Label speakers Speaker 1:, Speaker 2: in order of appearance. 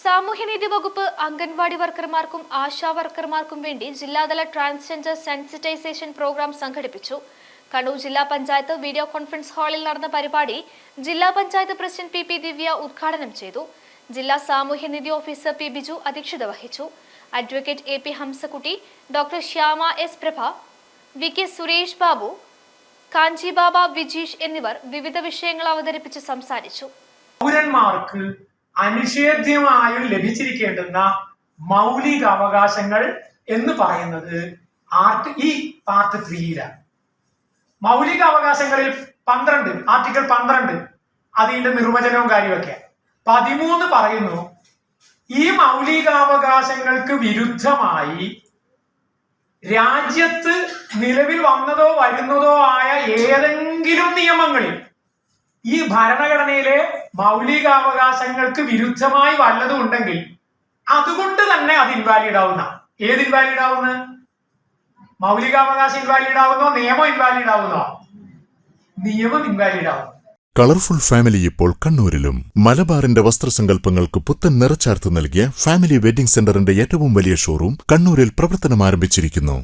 Speaker 1: സാമൂഹ്യനീതി വകുപ്പ് അംഗൻവാടി വർക്കർമാർക്കും ആശാ വർക്കർമാർക്കും വേണ്ടി ജില്ലാതല ട്രാൻസ്ജെൻഡർ സെൻസിറ്റൈസേഷൻ പ്രോഗ്രാം സംഘടിപ്പിച്ചു. കണ്ണൂർ ജില്ലാ പഞ്ചായത്ത് വീഡിയോ കോൺഫറൻസ് ഹാളിൽ നടന്ന പരിപാടി ജില്ലാ പഞ്ചായത്ത് പ്രസിഡന്റ് പി ദിവ്യ ഉദ്ഘാടനം ചെയ്തു. ജില്ലാ സാമൂഹ്യനീതി ഓഫീസർ പി ബിജു അധ്യക്ഷത വഹിച്ചു. Advocate A P Hamsakutty, doctor Shyama S Prabha, V K Suresh Babu, Kanchi Baba Vijeesh എന്നിവർ വിവിധ വിഷയങ്ങൾ അവതരിപ്പിച്ച് സംസാരിച്ചു.
Speaker 2: പൗരന്മാർക്ക് അനിഷേധ്യമായും ലഭിച്ചിരിക്കേണ്ടുന്ന മൗലിക അവകാശങ്ങൾ എന്ന് പറയുന്നത് ഈ പാർട്ട് 3-ലാണ്. മൗലിക അവകാശങ്ങളിൽ 12, ആർട്ടിക്കിൾ 12 അതിന്റെ നിർവചനവും കാര്യമൊക്കെ. 13 പറയുന്നു, ഈ മൗലികാവകാശങ്ങൾക്ക് വിരുദ്ധമായി രാജ്യത്ത് നിലവിൽ വന്നതോ വരുന്നതോ ആയ ഏതെങ്കിലും നിയമങ്ങളിൽ ഈ ഭരണഘടനയിലെ മൗലികാവകാശങ്ങൾക്ക് വിരുദ്ധമായി വല്ലതും ഉണ്ടെങ്കിൽ അതുകൊണ്ട് തന്നെ അത് ഇൻവാലിഡ് ആവുന്ന. ഏത് ഇൻവാലിഡ് ആവുന്ന? മൗലികാവകാശം ഇൻവാലിഡ് ആവുന്നോ, നിയമം ഇൻവാലിഡ് ആവുന്നോ? നിയമം ഇൻവാലിഡ് ആവുന്നു.
Speaker 3: കളർഫുൾ ഫാമിലി ഇപ്പോൾ കണ്ണൂരിലും. മലബാറിന്റെ വസ്ത്രസങ്കല്പങ്ങൾക്ക് പുത്തൻ നിറച്ചാർത്ത് നൽകിയ ഫാമിലി വെഡിംഗ് സെന്ററിന്റെ ഏറ്റവും വലിയ ഷോറൂം കണ്ണൂരിൽ പ്രവർത്തനം ആരംഭിച്ചിരിക്കുന്നു.